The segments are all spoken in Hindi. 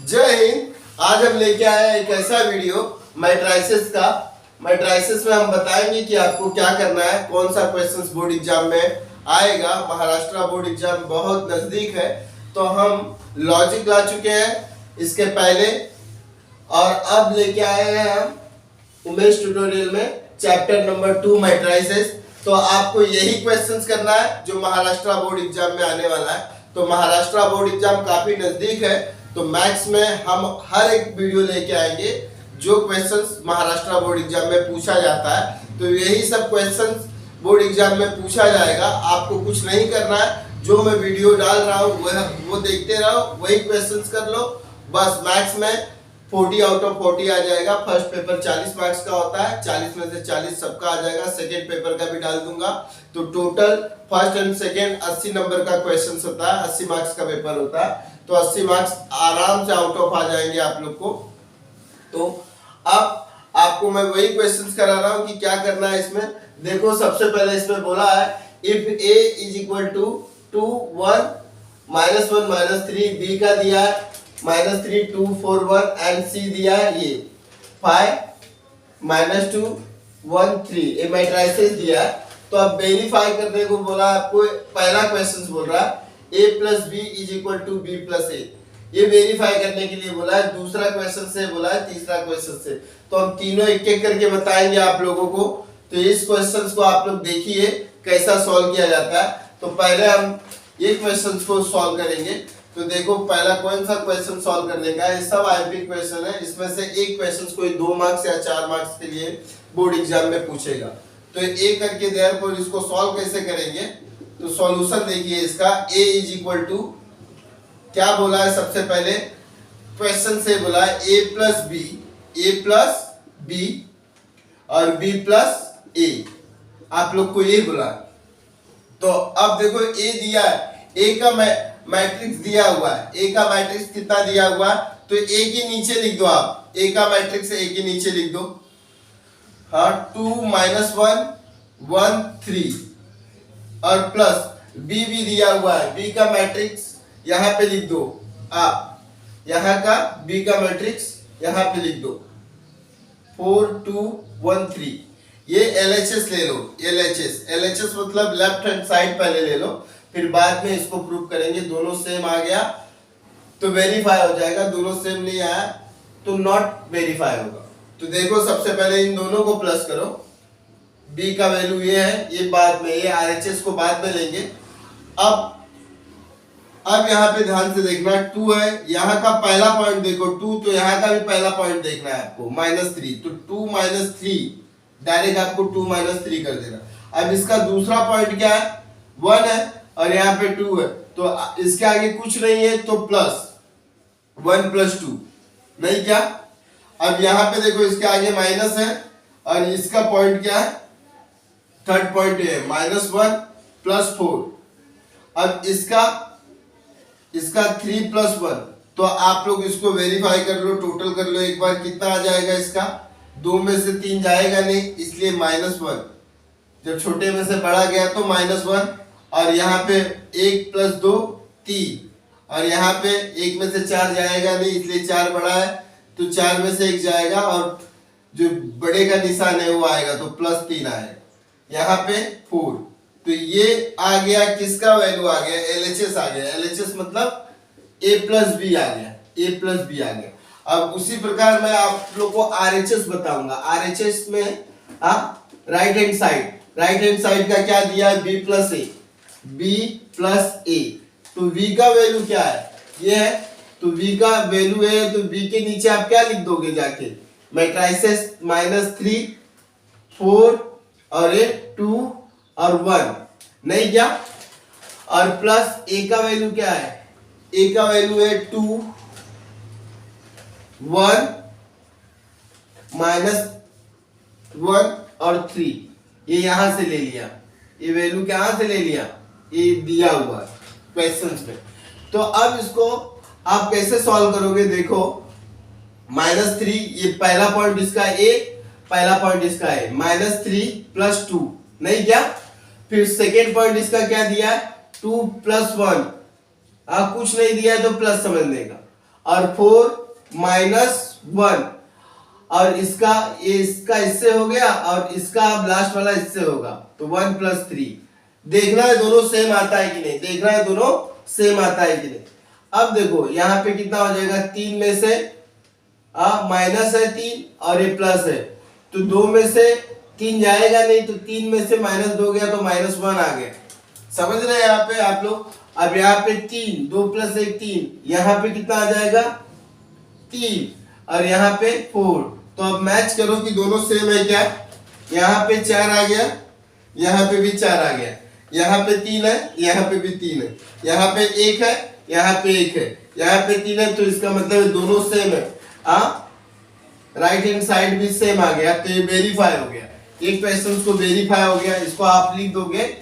जय हिंद। आज हम लेके आए हैं एक ऐसा वीडियो मैट्राइसिस का। मैट्राइसिस में हम बताएंगे कि आपको क्या करना है, कौन सा क्वेश्चंस बोर्ड एग्जाम में आएगा। महाराष्ट्र बोर्ड एग्जाम बहुत नजदीक है, तो हम लॉजिक ला चुके हैं इसके पहले, और अब लेके आए हैं हम उमेश ट्यूटोरियल में चैप्टर नंबर 2 मैट्राइसिस। तो आपको यही क्वेश्चंस करना है जो महाराष्ट्र बोर्ड एग्जाम में आने वाला है। तो महाराष्ट्र बोर्ड एग्जाम काफी नजदीक है, तो मैथ्स में हम हर एक वीडियो लेके आएंगे जो क्वेश्चंस महाराष्ट्र बोर्ड एग्जाम में पूछा जाता है। तो यही सब क्वेश्चंस बोर्ड एग्जाम में पूछा जाएगा। आपको कुछ नहीं करना है, जो मैं वीडियो डाल रहा हूँ वो देखते रहो, वही क्वेश्चंस कर लो। बस मैथ्स में 40 आउट ऑफ 40 आ जाएगा। फर्स्ट पेपर 40 मार्क्स का होता है, 40 में से 40 सबका आ जाएगा। सेकेंड पेपर का भी डाल दूंगा, तो total first and second 80 number का क्वेश्चन होता है, 80 मार्क्स का पेपर होता है। तो 80 मार्क्स आराम से आउट ऑफ आ जाएंगे आप लोग को। तो अब आपको मैं वही क्वेश्चंस करा रहा हूँ कि क्या करना है इसमें। देखो, सबसे पहले इसमें बोला है if a is equal to 2 1 -1 -3, b का दिया है -3 2 4 1 एंड c दिया है ये 5 -2 1 3, ये मैट्रिसेस दिया है। तो अब वेरीफाई करने को बोला आपको। पहला क्वेश्चन बोल रहा है a plus b is equal to b plus a, ये वेरीफाई करने के लिए बोला है। दूसरा क्वेश्चन से बोला है, तीसरा क्वेश्चन से। तो हम तीनों एक एक करके बताएंगे आप लोगों को। तो इस क्वेश्चन को आप लोग देखिए कैसा सॉल्व किया जाता है। तो पहले हम ये क्वेश्चन को सॉल्व करेंगे। तो देखो, पहला कौन सा क्वेश्चन सॉल्व करने का है। ये सब आईएमपी क्वेश्चन है, इसमें से एक क्वेश्चन कोई 2 मार्क्स या 4 मार्क्स के लिए बोर्ड एग्जाम में पूछेगा। तो एक करके देयरफॉर इसको सॉल्व कैसे करेंगे। तो सॉल्यूशन देखिए इसका, a इज इक्वल टू क्या बोला है। सबसे पहले क्वेश्चन से बोला है a प्लस बी और b प्लस ए, आप लोग को ये बोला। तो अब देखो a दिया है, a का मैट्रिक्स दिया हुआ है। a का मैट्रिक्स कितना दिया हुआ है, तो a के नीचे लिख दो आप। a का मैट्रिक्स a के नीचे लिख दो। हाँ, 2 -1 1 3 और प्लस b भी दिया हुआ है। b का मैट्रिक्स यहाँ पे लिख दो आप, यहाँ का b का मैट्रिक्स यहाँ पे लिख दो 4 2 1 3। ये LHS ले लो। LHS मतलब लेफ्ट हैंड साइड पहले ले लो, फिर बाद में इसको प्रूव करेंगे। दोनों सेम आ गया तो वेरीफाई हो जाएगा, दोनों सेम नहीं आया तो नॉट वेरीफाई होगा। तो देखो, सबसे पहले इन दोनों को प्लस करो। b का वैल्यू ये है, ये बाद में, ये RHS को बाद में लेंगे। अब यहाँ पे ध्यान से देखना, 2 है, यहाँ का पहला पॉइंट देखो 2, तो यहाँ का भी पहला पॉइंट देखना है आपको -3। तो 2 -3 डायरेक्ट आपको 2 -3 कर देना। अब इसका दूसरा पॉइंट क्या है, 1 है और यहाँ पे 2 है, तो इसके आगे कुछ नहीं है, तो प्लस 1 + 2 नहीं क्या। अब यहाँ पे देखो, इसके आगे माइनस है और इसका पॉइंट क्या है, थर्ड पॉइंट है -1 + 4। अब इसका 3 + 1, तो आप लोग इसको वेरीफाई कर लो, टोटल कर लो एक बार, कितना आ जाएगा इसका। 2 में से 3 जाएगा नहीं, इसलिए -1। जब छोटे में से बड़ा गया तो -1, और यहाँ पे 1 + 2 3, और यहाँ पे 1 में से 4 जाएगा नहीं, इसलिए 4 बड़ा है, तो 4 में से 1 जाएगा और जो बड़े का निशान है वो आएगा, तो +3 आएगा। यहाँ पे 4, तो ये आ गया, किसका वैल्यू आ गया, LHS आ गया। LHS मतलब a + b आ गया, a + b आ गया। अब उसी प्रकार मैं आप लोग को RHS बताऊंगा। RHS में राइट हैंड साइड का क्या दिया है, b + a। तो v का वैल्यू क्या है, ये है, तो v का वैल्यू है, तो v के नीचे आप क्या लिख दोगे जाके, मैट्रिसेस -3 4 और 2 और 1 नहीं क्या। और प्लस a का वैल्यू क्या है, a का वैल्यू है 2 1 -1 और 3। ये यहां से ले लिया, ये वैल्यू कहां से ले लिया, ये दिया हुआ क्वेश्चंस में। तो अब इसको आप कैसे सॉल्व करोगे, देखो -3, ये पहला पॉइंट इसका a, पहला पॉइंट इसका है -3 + 2 नहीं क्या। फिर सेकेंड पॉइंट इसका क्या दिया है, 2 + 1, कुछ नहीं दिया है तो प्लस समझने का। और 4 - 1 और इसका इससे हो गया और इसका अब लास्ट वाला इससे होगा तो 1 + 3। देखना है दोनों सेम आता है कि नहीं, देखना है दोनों सेम आता है कि नहीं। अब देखो यहाँ पे कितना हो जाएगा, 3 में से माइनस है 3 और ये प्लस है, तो 2 में से 3 जाएगा नहीं, तो 3 में से -2 गया तो -1 आ गया। समझ रहे हैं यहाँ पे आप लोग। अब यहाँ पे 3, 2 + 1 3, यहाँ पे कितना आ जाएगा 3 और यहाँ पे 4। तो अब मैच करो कि दोनों सेम है क्या। यहाँ पे 4 आ गया, यहाँ पे भी 4 आ गया, यहाँ पे 3 है, यहाँ पे भी 3 है, यहाँ पे 1 है, यहाँ पे 1 है, यहाँ पे 3 है, तो इसका मतलब दोनों सेम है। राइट हैंड साइड भी सेम आ गया, तो ये वेरीफाई हो गया। एक क्वेश्चन को वेरीफाई हो गया, इसको आप लिख दोगे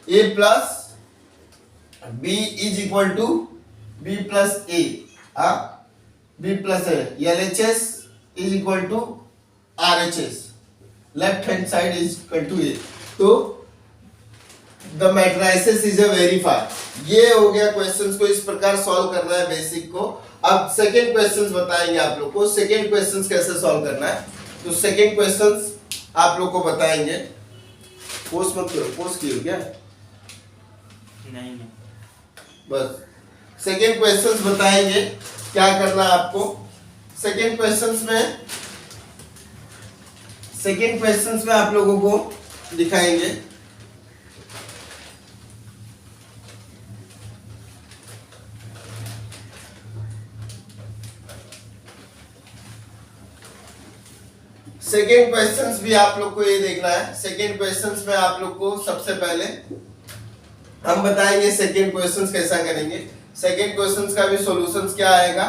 a + b = b + a। b + a, LHS = RHS, left hand side = a। तो the matrices is a verify. ये हो गया क्वेश्चंस को इस प्रकार सॉल्व करना है बेसिक को। अब सेकंड क्वेश्चंस बताएंगे आप लोग को, सेकंड क्वेश्चंस कैसे सॉल्व करना है। तो सेकंड क्वेश्चंस आप लोग को बताएंगे। पोस्ट मत करो, पोस्ट किए क्या? नहीं बस सेकंड क्वेश्चंस बताएंगे क्या करना है आपको। सेकंड क्वेश्चंस में आप लोगों को दिखाएंगे सेकेंड क्वेश्चंस भी आप लोग को ये देखना है। सेकेंड क्वेश्चंस में आप लोग को सबसे पहले हम बताएंगे सेकेंड क्वेश्चंस कैसा करेंगे। सेकेंड क्वेश्चंस का भी सॉल्यूशंस क्या आएगा,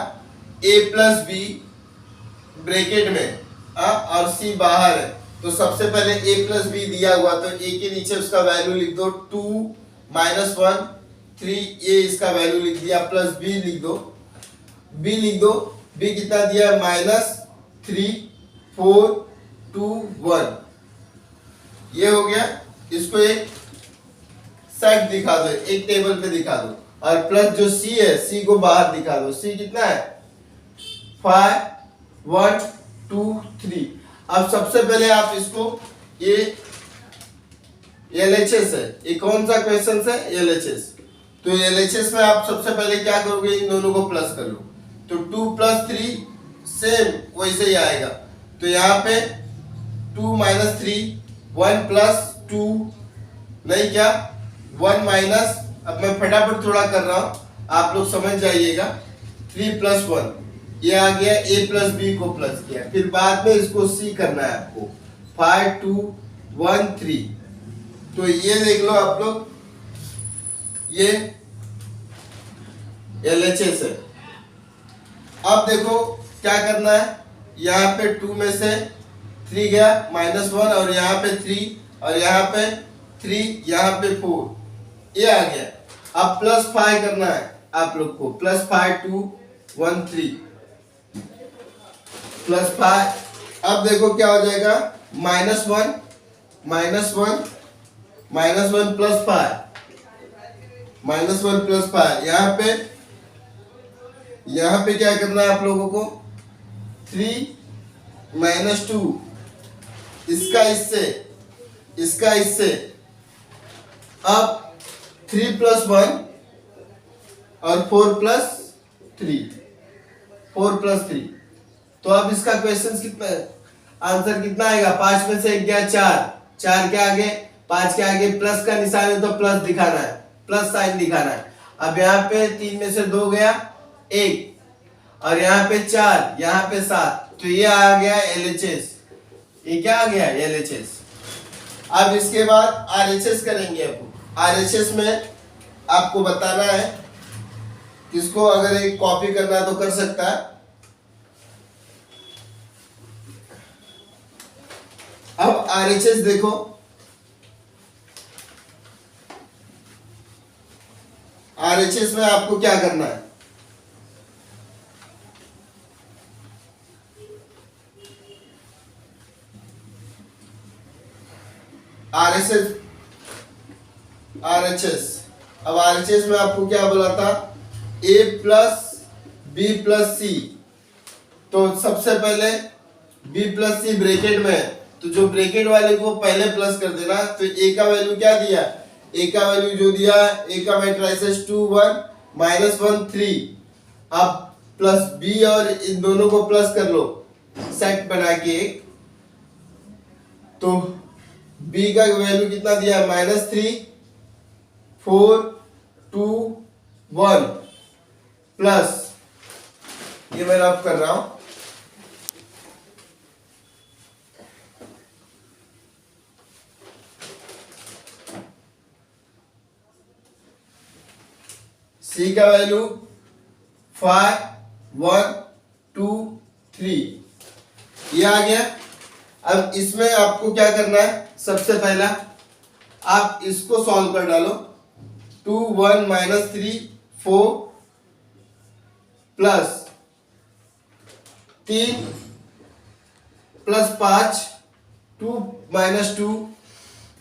a + b ब्रैकेट में और c बाहर है। तो सबसे पहले a + b दिया हुआ, तो a के नीचे उसका वैल्यू लिख दो 2 - 1 3, a इसका वैल्यू लिख दिया, प्लस b लिख दो, b कितना दिया -3 4 2 1, ये हो गया। इसको एक सेट दिखा दो, एक टेबल पे दिखा दो, और प्लस जो c है c को बाहर दिखा दो। c कितना है 5 1 2 3। अब सबसे पहले आप इसको, ये LHS है, ये कौन सा क्वेश्चन है LHS। तो LHS में आप सबसे पहले क्या करोगे, इन दोनों को प्लस कर लो, तो 2 + 3 सेम वैसे ही आएगा। तो यहाँ पे 2 - 3 1 + 2 नहीं क्या 1 - अब मैं फटाफट थोड़ा कर रहा हूं, आप लोग समझ जाइएगा। 3 + 1 ये आ गया, a + b को प्लस किया, फिर बाद में इसको c करना है आपको 5 2 1 3। तो ये देख लो आप लोग, ये LHS है। अब देखो क्या करना है, यहाँ पे 2 में से 3 गया -1 और यहाँ पे 3 और यहाँ पे 3, यहाँ पे 4, ये आ गया। अब +5 करना है आप लोग को, +5 2 1 3 +5। अब देखो क्या हो जाएगा, -1 +1 +5। यहाँ पे क्या करना है आप लोगों को, 3 - 2 इसका इससे अब 3 + 1 और 4 + 3। तो अब इसका क्वेश्चन कितना है, आंसर कितना आएगा, 5 में से 1 गया 4 के आगे 5 के आगे प्लस का निशान है, तो प्लस दिखाना है, प्लस साइन दिखाना है। अब यहाँ पे 3 में से 2 गया 1 और यहाँ पे 4, यहाँ पे 7, तो ये आ गया LHS। ये क्या आ गया LHS। अब इसके बाद RHS करेंगे। आपको RHS में आपको बताना है, किसको अगर एक कॉपी करना तो कर सकता है। अब RHS देखो, RHS में आपको क्या करना है, RHS। अब RHS में आपको क्या बोला था, a + बी प्लस सी। तो सबसे पहले बी प्लस सी ब्रैकेट में है, तो जो ब्रैकेट वाले को पहले प्लस कर देना। तो ए का वैल्यू क्या दिया, ए का वैल्यू जो दिया, ए का मैट्रिसेस 2 1 -1 3। अब प्लस बी और इन दोनों को प्लस कर लो सेट बना के। तो बी का वैल्यू कितना दिया, -3 4 2 1 प्लस, ये मैं रफ कर रहा हूं, सी का वैल्यू 5 1 2 3, ये आ गया। अब इसमें आपको क्या करना है, सबसे पहला आप इसको सॉल्व कर डालो। 2 1 -3 4 प्लस 3 प्लस 5 2 -2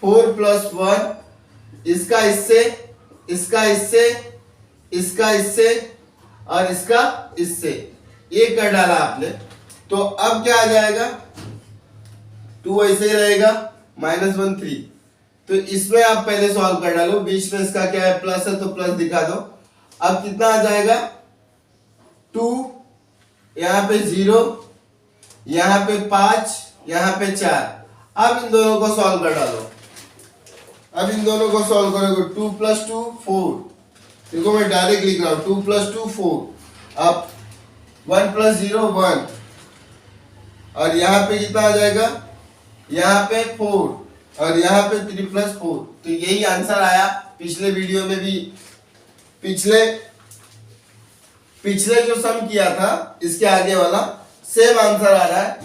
4 प्लस 1, इसका इससे, इसका इससे, इसका इससे और इसका इससे, ये कर डाला आपने। तो अब क्या आ जाएगा, 2 ऐसे ही रहेगा, -1 3। तो इसमें आप पहले सॉल्व कर डालो, बीच में इसका क्या है, प्लस है तो प्लस दिखा दो। अब कितना आ जाएगा, 2 यहां पे 0, यहां पे 5, यहां पे 4। अब इन दोनों को सॉल्व कर डालो। अब इन दोनों को सॉल्व करोगे, 2 + 2 4। देखो मैं डायरेक्ट लिख रहा हूं, 2 + 2 4। अब 1 + 0 1, और यहां पे कितना आ जाएगा, यहाँ पे 4 और यहाँ पे 3 + 4। तो यही आंसर आया। पिछले वीडियो में भी पिछले जो सम किया था इसके आगे वाला सेम आंसर आ रहा है।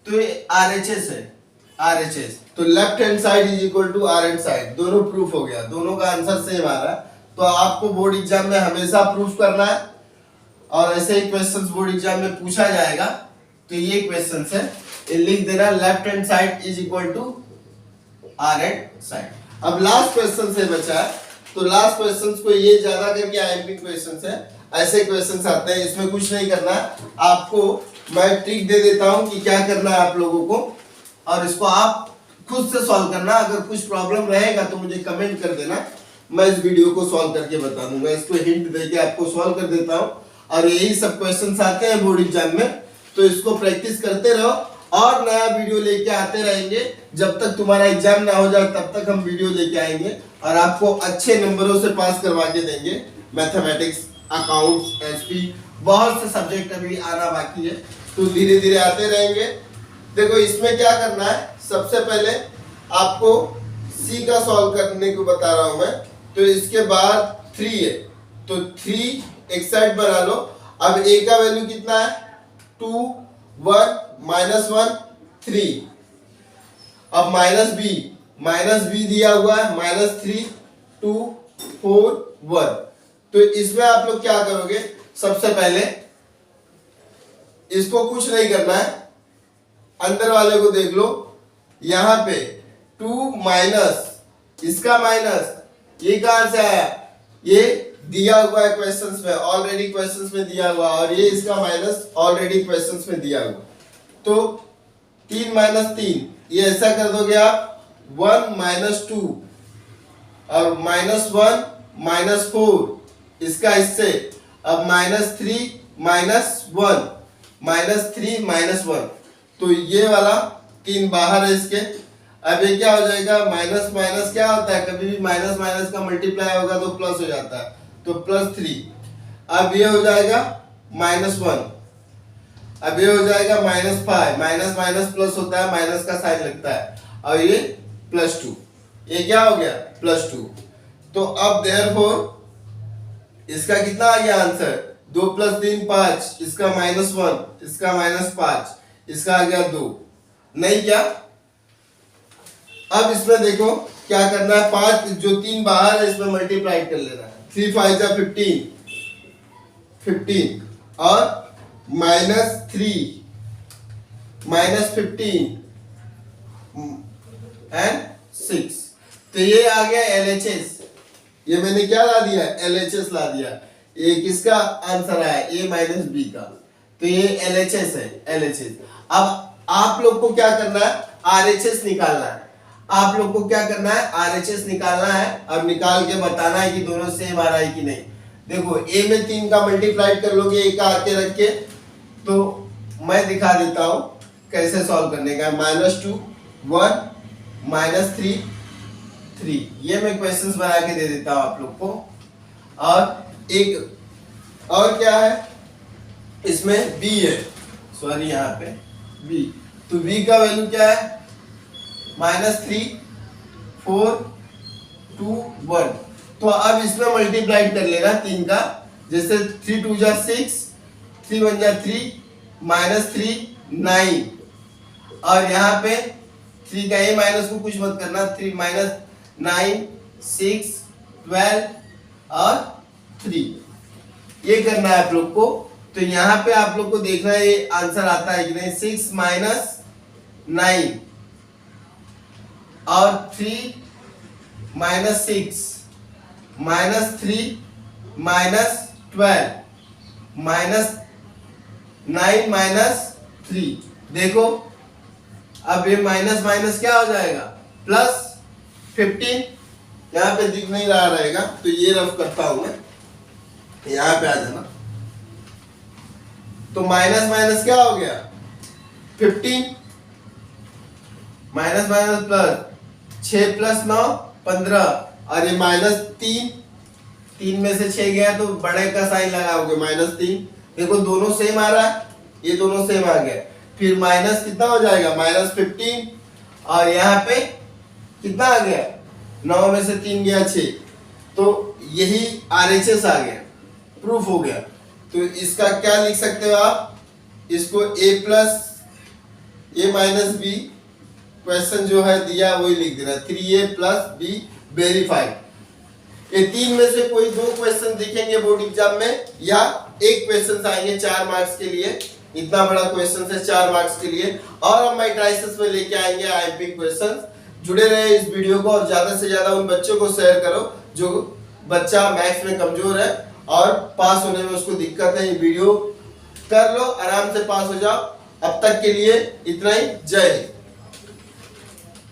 तो ये RHS है, RHS। तो left hand side is equal to right hand side, दोनों प्रूफ हो गया, दोनों का आंसर सेम आ रहा है। तो आपको बोर्ड एग्जाम में हमेशा प्रूफ करना है, और ऐसे ही क्वेश्चंस बोर्ड एग्जाम में पूछा जाएगा। तो ये क्वेश्चंस है, ये लिख देना, left hand side is equal to right hand side. अब लास्ट क्वेश्चन से बचा है, तो लास्ट क्वेश्चंस को ये ज्यादा करके आईएमपी क्वेश्चंस है, ऐसे क्वेश्चंस आते हैं, इसमें कुछ नहीं करना है। आपको मैं ट्रिक दे देता हूं कि क्या करना है आप लोगों को, और इसको आप खुद से सॉल्व करना। अगर कुछ प्रॉब्लम रहेगा तो मुझे कमेंट कर देना, मैं इस वीडियो को सॉल्व करके बता दूंगा। इसको हिंट देके आपको सॉल्व कर देता हूं, और यही सब क्वेश्चंस आते हैं बोर्ड एग्जाम में। तो इसको प्रैक्टिस करते रहो, और नया वीडियो लेके आते रहेंगे। जब तक तुम्हारा एग्जाम ना हो जाए तब तक हम वीडियो लेके आएंगे, और आपको अच्छे नंबरों से पास करवा के देंगे। मैथमेटिक्स, अकाउंट्स, एसपी, बहुत से सब्जेक्ट अभी आना बाकी है, तो धीरे धीरे आते रहेंगे। देखो इसमें क्या करना है, सबसे पहले आपको सी का सॉल्व करने को बता रहा हूं मैं। तो इसके बाद 3 है, तो 3 एक साइड बना लो। अब ए का वैल्यू कितना है, 2 1 -1 3। अब माइनस बी दिया हुआ है, -3 2 4 1। तो इसमें आप लोग क्या करोगे, सबसे पहले इसको कुछ नहीं करना है, अंदर वाले को देख लो। यहां पे 2 माइनस, इसका माइनस, ये कहां से आया, ये दिया हुआ है क्वेश्चंस में, ऑलरेडी क्वेश्चंस में दिया हुआ, और ये इसका माइनस ऑलरेडी क्वेश्चंस में दिया हुआ। तो 3 - 3, ये ऐसा कर दोगे आप, 1 - 2 और -1 -4, इसका इससे। अब -3 -1 -3 -1, तो ये वाला 3 बाहर है इसके। अब ये क्या हो जाएगा, माइनस माइनस क्या होता है, कभी भी माइनस माइनस का मल्टीप्लाई होगा तो प्लस हो जाता है, तो +3। अब ये हो जाएगा -1, अब ये हो जाएगा -5, माइनस माइनस प्लस होता है, माइनस का साइन लगता है, और ये +2, ये क्या हो गया, +2। तो अब देयरफॉर इसका कितना आ गया आंसर, 2 + 3 5, इसका -1, इसका -5, इसका आ गया 2, नहीं क्या। अब इसमें देखो क्या करना है, 5 जो 3 बाहर है इसमें मल्टीप्लाई कर लेना है। 3 5 जा 15 और -3 -15 एंड 6। तो ये आ गया LHS, ये मैंने क्या ला दिया, LHS ला दिया। ये किसका आंसर आया, ए माइनस बी का। तो ये LHS है, LHS। अब आप लोग को क्या करना है, RHS निकालना है। आप लोग को क्या करना है, RHS निकालना है। अब निकाल के बताना है कि दोनों सेम आ रहा है कि नहीं। देखो a में 3 का मल्टीप्लाई कर लोगे a का आके रख के, तो मैं दिखा देता हूं कैसे सॉल्व करने का। -2 1 -3 3, ये मैं क्वेश्चंस बना के दे देता हूं आप लोग को। और एक और क्या है इसमें, b है, सॉरी यहाँ पे b। तो b का वैल्यू क्या है, -3 4 2 1। तो अब इसमें मल्टीप्लाई कर लेना 3 का, जैसे 3 2 जा 6, 3 1 जा 3, -3 9। और यहाँ पे 3 का a माइनस को कुछ मत करना, 3 -9 6 12 और 3, ये करना है आप लोग को। तो यहाँ पे आप लोग को देखना है ये आंसर आता है कि नहीं। 6 -9 और 3 -6 -3 -12 -9 -3। देखो अब ये माइनस माइनस क्या हो जाएगा, +15। यहाँ पे दिख नहीं रहा रहेगा तो ये रफ करता हूं मैं, यहाँ पे आ जाना। तो माइनस माइनस क्या हो गया, 15 माइनस माइनस प्लस, 6 + 9 15। और ये -3, 3 में से 6 गया तो बड़े का साइन लगाओगे -3। देखो दोनों सेम आ रहा है, ये दोनों सेम आ गया। फिर माइनस कितना हो जाएगा, -15। और यहाँ पे कितना आ गया, 9 में से 3 गया 6। तो यही RHS आ गया, प्रूफ हो गया। तो इसका क्या लिख सकते हो आप, इसको a माइनस b, क्वेश्चन जो है दिया वही लिख देना, 3a + b वेरीफाइड। ये 3 में से कोई 2 क्वेश्चन दिखेंगे बोर्ड एग्जाम में, या एक क्वेश्चन आएंगे 4 मार्क्स के लिए। इतना बड़ा क्वेश्चन है 4 मार्क्स के लिए। और हम मैट्रिसेस में लेके आएंगे IMP क्वेश्चन। जुड़े रहे इस वीडियो को और ज्यादा से ज्यादा उन बच्चों को शेयर करो जो बच्चा मैथ्स में कमजोर है और पास होने में उसको दिक्कत है। ये वीडियो कर लो, आराम से पास हो जाओ। अब तक के लिए इतना ही, जय हिंद।